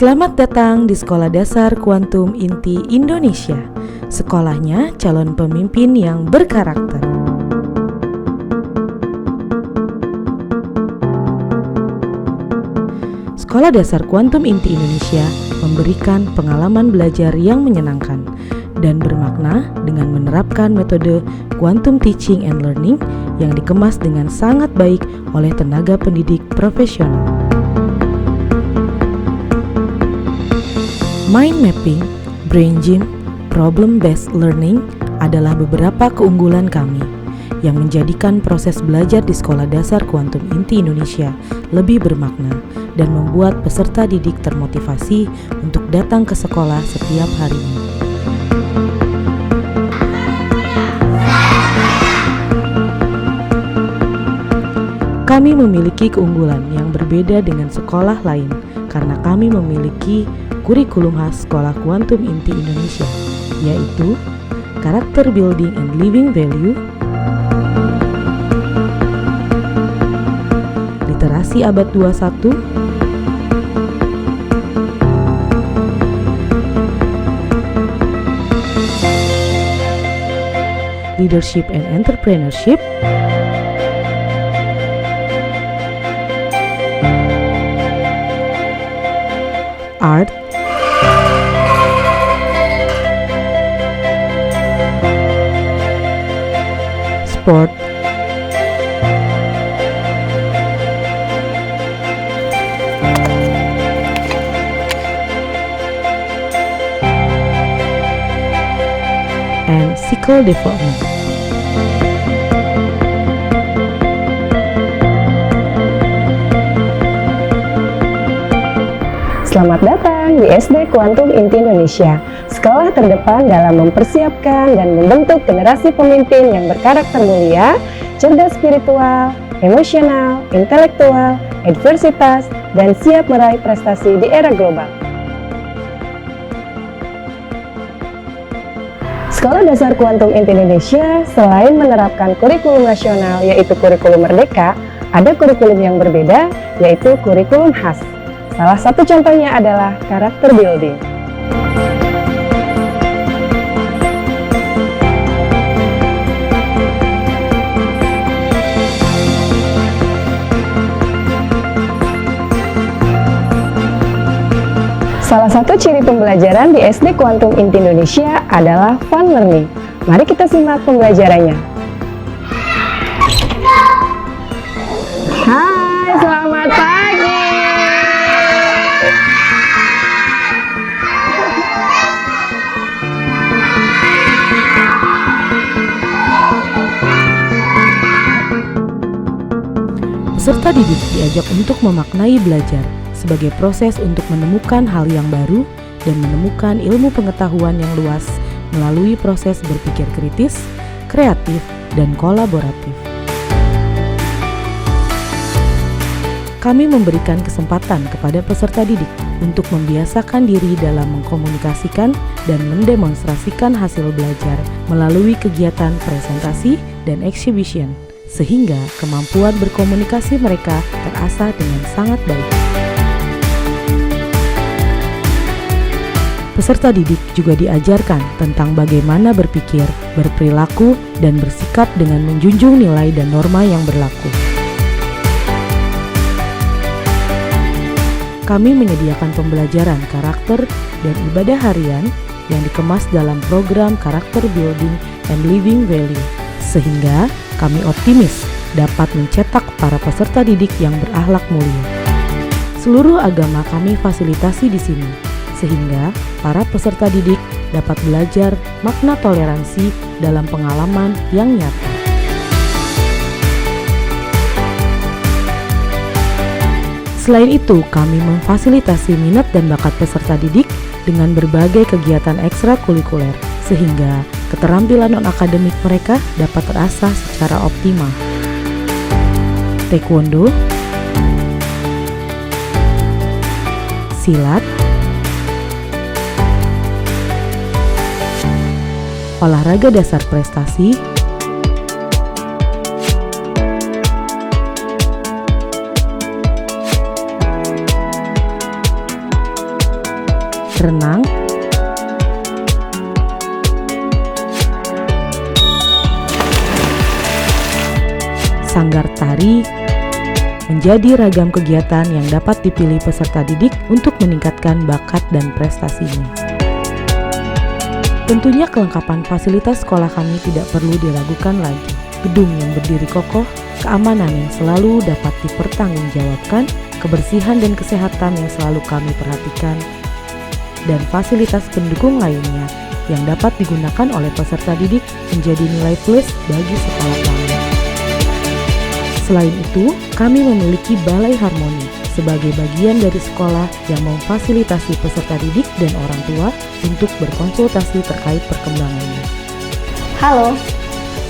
Selamat datang di Sekolah Dasar Kuantum Inti Indonesia. Sekolahnya calon pemimpin yang berkarakter. Sekolah Dasar Kuantum Inti Indonesia memberikan pengalaman belajar yang menyenangkan dan bermakna dengan menerapkan metode Quantum Teaching and Learning yang dikemas dengan sangat baik oleh tenaga pendidik profesional. Mind mapping, brain gym, problem-based learning adalah beberapa keunggulan kami yang menjadikan proses belajar di Sekolah Dasar Kuantum Inti Indonesia lebih bermakna dan membuat peserta didik termotivasi untuk datang ke sekolah setiap harinya. Kami memiliki keunggulan yang berbeda dengan sekolah lain karena kami memiliki kurikulum khas Sekolah Kuantum Inti Indonesia, yaitu Character Building and Living Value, Literasi Abad 21, Leadership and Entrepreneurship, Art, Sport, and Skill Development. Selamat datang di SD Kuantum Inti Indonesia, sekolah terdepan dalam mempersiapkan dan membentuk generasi pemimpin yang berkarakter mulia, cerdas spiritual, emosional, intelektual, adversitas, dan siap meraih prestasi di era global. Sekolah Dasar Kuantum Inti Indonesia selain menerapkan kurikulum nasional yaitu kurikulum merdeka, ada kurikulum yang berbeda yaitu kurikulum khas. Salah satu contohnya adalah Character Building. Salah satu ciri pembelajaran di SD Kuantum Inti Indonesia adalah fun learning. Mari kita simak pembelajarannya. Hai, selamat pagi. Peserta didik diajak untuk memaknai belajar sebagai proses untuk menemukan hal yang baru dan menemukan ilmu pengetahuan yang luas melalui proses berpikir kritis, kreatif, dan kolaboratif. Kami memberikan kesempatan kepada peserta didik untuk membiasakan diri dalam mengkomunikasikan dan mendemonstrasikan hasil belajar melalui kegiatan presentasi dan exhibition, sehingga kemampuan berkomunikasi mereka terasah dengan sangat baik. Peserta didik juga diajarkan tentang bagaimana berpikir, berperilaku, dan bersikap dengan menjunjung nilai dan norma yang berlaku. Kami menyediakan pembelajaran karakter dan ibadah harian yang dikemas dalam program Character Building and Living Value, sehingga kami optimis dapat mencetak para peserta didik yang berakhlak mulia. Seluruh agama kami fasilitasi di sini, sehingga para peserta didik dapat belajar makna toleransi dalam pengalaman yang nyata. Selain itu, kami memfasilitasi minat dan bakat peserta didik dengan berbagai kegiatan ekstrakurikuler, sehingga keterampilan non-akademik mereka dapat terasah secara optimal. Taekwondo, silat, olahraga dasar prestasi, renang, sanggar tari, menjadi ragam kegiatan yang dapat dipilih peserta didik untuk meningkatkan bakat dan prestasinya. Tentunya kelengkapan fasilitas sekolah kami tidak perlu diragukan lagi. Gedung yang berdiri kokoh, keamanan yang selalu dapat dipertanggungjawabkan, kebersihan dan kesehatan yang selalu kami perhatikan, dan fasilitas pendukung lainnya yang dapat digunakan oleh peserta didik menjadi nilai plus bagi sekolah kami. Selain itu, kami memiliki Balai Harmoni sebagai bagian dari sekolah yang memfasilitasi peserta didik dan orang tua untuk berkonsultasi terkait perkembangannya. Halo,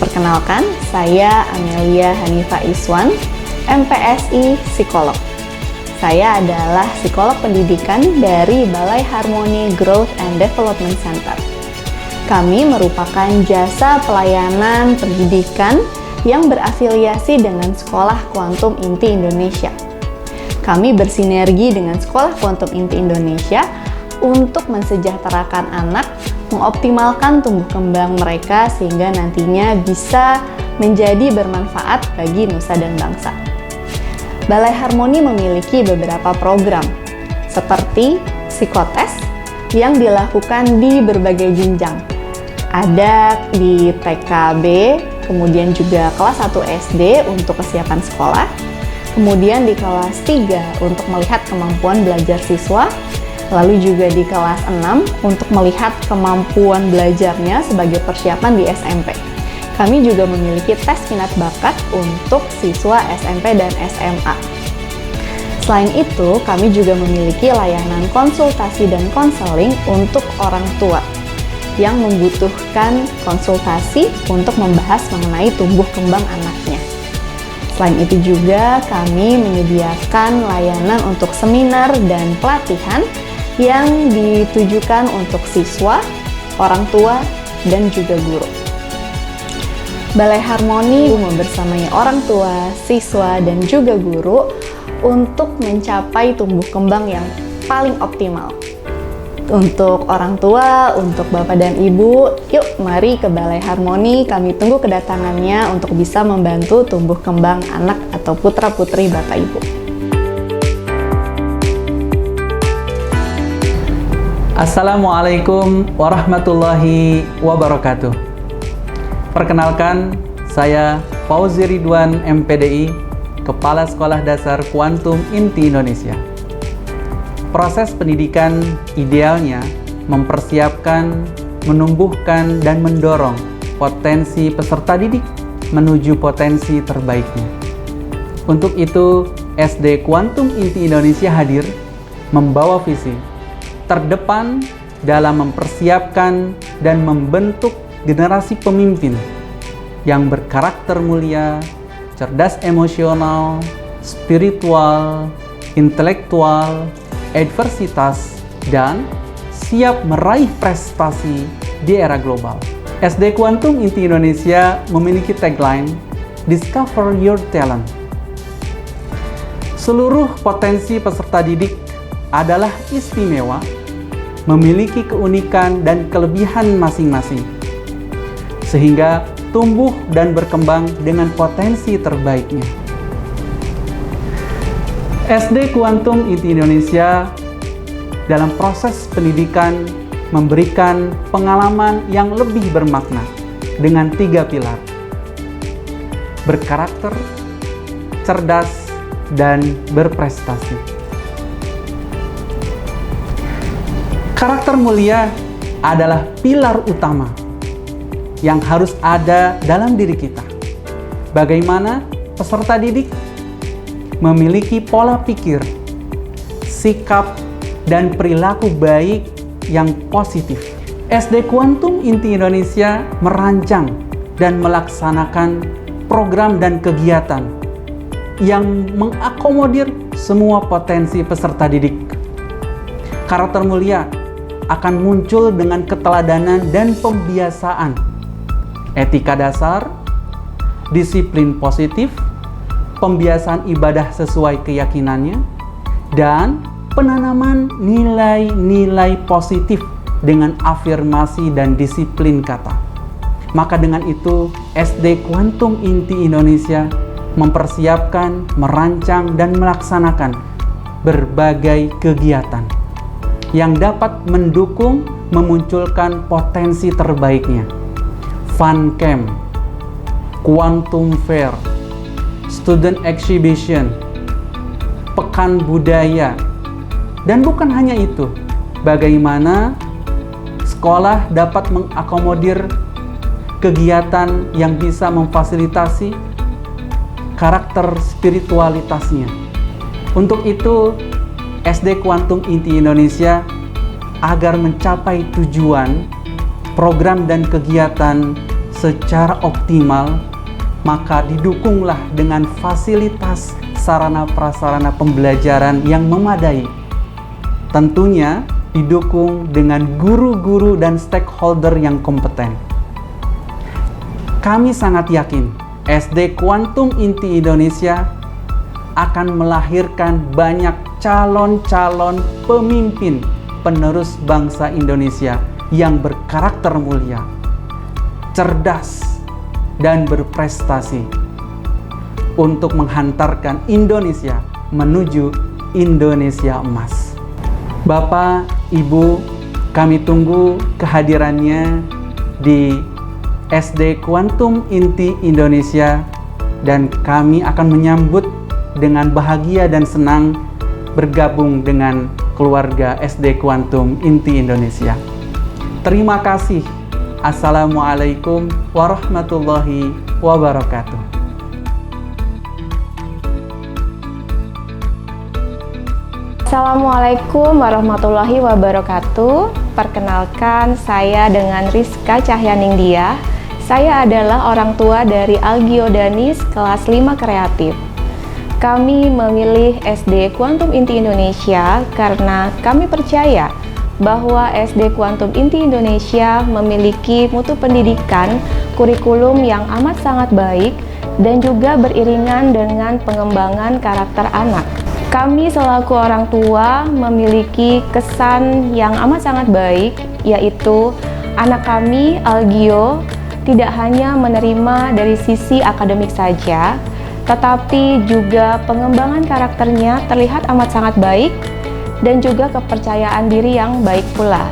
perkenalkan saya Amelia Hanifa Iswan, MPSI Psikolog. Saya adalah psikolog pendidikan dari Balai Harmoni Growth and Development Center. Kami merupakan jasa pelayanan pendidikan yang berafiliasi dengan Sekolah Kuantum Inti Indonesia. Kami bersinergi dengan Sekolah Kuantum Inti Indonesia untuk mensejahterakan anak, mengoptimalkan tumbuh kembang mereka sehingga nantinya bisa menjadi bermanfaat bagi nusa dan bangsa. Balai Harmoni memiliki beberapa program, seperti psikotes yang dilakukan di berbagai jenjang. Ada di TKB, kemudian juga kelas 1 SD untuk kesiapan sekolah, kemudian di kelas 3 untuk melihat kemampuan belajar siswa, lalu juga di kelas 6 untuk melihat kemampuan belajarnya sebagai persiapan di SMP. Kami juga memiliki tes minat bakat untuk siswa SMP dan SMA. Selain itu, kami juga memiliki layanan konsultasi dan konseling untuk orang tua yang membutuhkan konsultasi untuk membahas mengenai tumbuh kembang anaknya. Selain itu juga kami menyediakan layanan untuk seminar dan pelatihan yang ditujukan untuk siswa, orang tua, dan juga guru. Balai Harmoni membersamai orang tua, siswa, dan juga guru untuk mencapai tumbuh kembang yang paling optimal. Untuk orang tua, untuk Bapak dan Ibu, yuk mari ke Balai Harmoni, kami tunggu kedatangannya untuk bisa membantu tumbuh kembang anak atau putra-putri Bapak Ibu. Assalamualaikum warahmatullahi wabarakatuh. Perkenalkan, saya Fauzi Ridwan MPDI, Kepala Sekolah Dasar Kuantum Inti Indonesia. Proses pendidikan idealnya mempersiapkan, menumbuhkan, dan mendorong potensi peserta didik menuju potensi terbaiknya. Untuk itu, SD Kuantum Inti Indonesia hadir membawa visi terdepan dalam mempersiapkan dan membentuk generasi pemimpin yang berkarakter mulia, cerdas emosional, spiritual, intelektual, adversitas, dan siap meraih prestasi di era global. SD Kuantum Inti Indonesia memiliki tagline Discover Your Talent. Seluruh potensi peserta didik adalah istimewa, memiliki keunikan dan kelebihan masing-masing, sehingga tumbuh dan berkembang dengan potensi terbaiknya. SD Kuantum Inti Indonesia dalam proses pendidikan memberikan pengalaman yang lebih bermakna dengan 3 pilar: berkarakter, cerdas, dan berprestasi. Karakter mulia adalah pilar utama yang harus ada dalam diri kita. Bagaimana peserta didik memiliki pola pikir, sikap, dan perilaku baik yang positif. SD Kuantum Inti Indonesia merancang dan melaksanakan program dan kegiatan yang mengakomodir semua potensi peserta didik. Karakter mulia akan muncul dengan keteladanan dan pembiasaan, etika dasar, disiplin positif, pembiasaan ibadah sesuai keyakinannya, dan penanaman nilai-nilai positif dengan afirmasi dan disiplin kata. Maka dengan itu, SD Kuantum Inti Indonesia mempersiapkan, merancang, dan melaksanakan berbagai kegiatan yang dapat mendukung memunculkan potensi terbaiknya. Fun Camp, Quantum Fair, Student Exhibition, Pekan Budaya, dan bukan hanya itu, bagaimana sekolah dapat mengakomodir kegiatan yang bisa memfasilitasi karakter spiritualitasnya. Untuk itu, SD Kuantum Inti Indonesia agar mencapai tujuan program dan kegiatan secara optimal, maka didukunglah dengan fasilitas sarana prasarana pembelajaran yang memadai. Tentunya didukung dengan guru-guru dan stakeholder yang kompeten. Kami sangat yakin SD Kuantum Inti Indonesia akan melahirkan banyak calon-calon pemimpin penerus bangsa Indonesia yang berkarakter mulia, cerdas, dan berprestasi untuk menghantarkan Indonesia menuju Indonesia emas. Bapak, Ibu, kami tunggu kehadirannya di SD Kuantum Inti Indonesia dan kami akan menyambut dengan bahagia dan senang bergabung dengan keluarga SD Kuantum Inti Indonesia. Terima kasih. Assalamualaikum warahmatullahi wabarakatuh. Assalamualaikum warahmatullahi wabarakatuh. Perkenalkan, saya dengan Rizka Cahyaningdia. Saya adalah orang tua dari Algio Danis kelas 5 kreatif. Kami memilih SD Kuantum Inti Indonesia karena kami percaya bahwa SD Kuantum Inti Indonesia memiliki mutu pendidikan kurikulum yang amat sangat baik dan juga beriringan dengan pengembangan karakter anak. Kami selaku orang tua memiliki kesan yang amat sangat baik, yaitu anak kami, Algio, tidak hanya menerima dari sisi akademik saja, tetapi juga pengembangan karakternya terlihat amat sangat baik dan juga kepercayaan diri yang baik pula.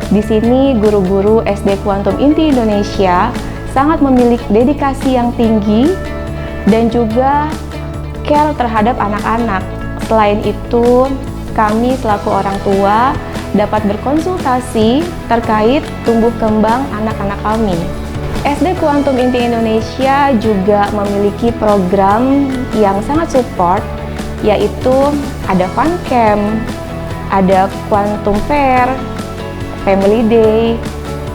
Di sini guru-guru SD Kuantum Inti Indonesia sangat memiliki dedikasi yang tinggi dan juga care terhadap anak-anak. Selain itu, kami selaku orang tua dapat berkonsultasi terkait tumbuh kembang anak-anak kami. SD Kuantum Inti Indonesia juga memiliki program yang sangat support, yaitu ada Fun Camp, ada Quantum Fair, Family Day,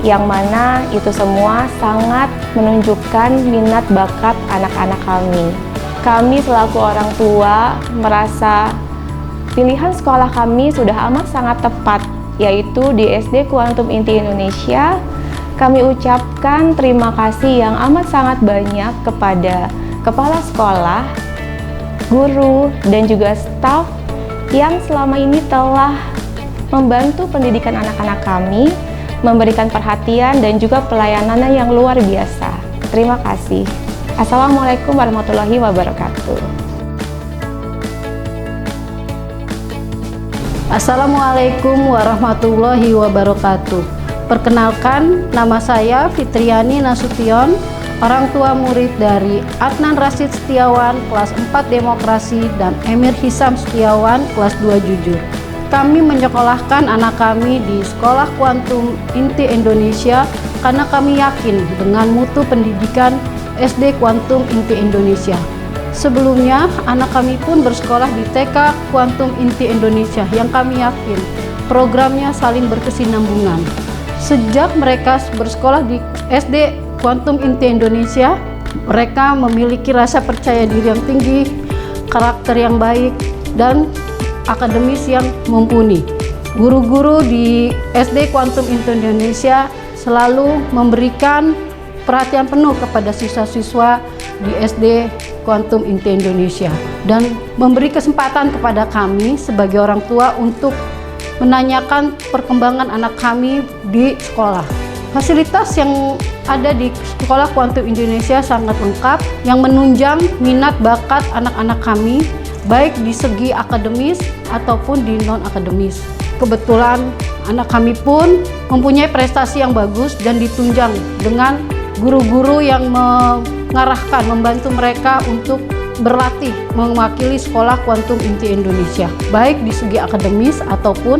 yang mana itu semua sangat menunjukkan minat bakat anak-anak kami. Kami selaku orang tua merasa pilihan sekolah kami sudah amat sangat tepat, yaitu di SD Kuantum Inti Indonesia. Kami ucapkan terima kasih yang amat sangat banyak kepada kepala sekolah, guru, dan juga staf yang selama ini telah membantu pendidikan anak-anak kami, memberikan perhatian dan juga pelayanan yang luar biasa. Terima kasih. Assalamualaikum warahmatullahi wabarakatuh. Assalamualaikum warahmatullahi wabarakatuh. Perkenalkan, nama saya Fitriani Nasution, orang tua murid dari Adnan Rashid Setiawan, kelas 4 Demokrasi, dan Emir Hisam Setiawan, kelas 2 Jujur. Kami menyekolahkan anak kami di Sekolah Kuantum Inti Indonesia karena kami yakin dengan mutu pendidikan SD Kuantum Inti Indonesia. Sebelumnya, anak kami pun bersekolah di TK Kuantum Inti Indonesia yang kami yakin programnya saling berkesinambungan. Sejak mereka bersekolah di SD Kuantum Inti Indonesia, mereka memiliki rasa percaya diri yang tinggi, karakter yang baik, dan akademis yang mumpuni. Guru-guru di SD Kuantum Inti Indonesia selalu memberikan perhatian penuh kepada siswa-siswa di SD Quantum Inti Indonesia dan memberi kesempatan kepada kami sebagai orang tua untuk menanyakan perkembangan anak kami di sekolah. Fasilitas yang ada di Sekolah Quantum Indonesia sangat lengkap yang menunjang minat bakat anak-anak kami baik di segi akademis ataupun di non-akademis. Kebetulan anak kami pun mempunyai prestasi yang bagus dan ditunjang dengan guru-guru yang mengarahkan, membantu mereka untuk berlatih mewakili Sekolah Quantum Inti Indonesia, baik di segi akademis ataupun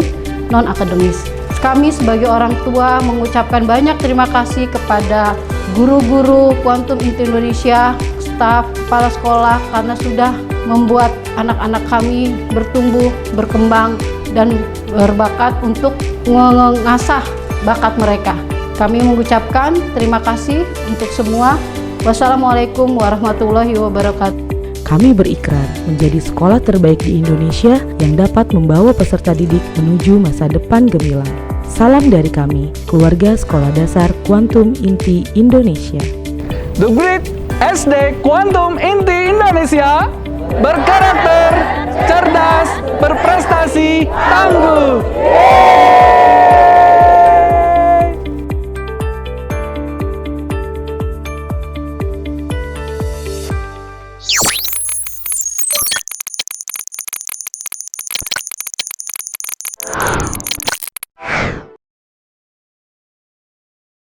non-akademis. Kami sebagai orang tua mengucapkan banyak terima kasih kepada guru-guru Quantum Inti Indonesia, staf, kepala sekolah karena sudah membuat anak-anak kami bertumbuh, berkembang, dan berbakat untuk mengasah bakat mereka. Kami mengucapkan terima kasih untuk semua. Wassalamualaikum warahmatullahi wabarakatuh. Kami berikrar menjadi sekolah terbaik di Indonesia yang dapat membawa peserta didik menuju masa depan gemilang. Salam dari kami, keluarga Sekolah Dasar Quantum Inti Indonesia. The Great SD Quantum Inti Indonesia, berkarakter, cerdas, berprestasi, tangguh.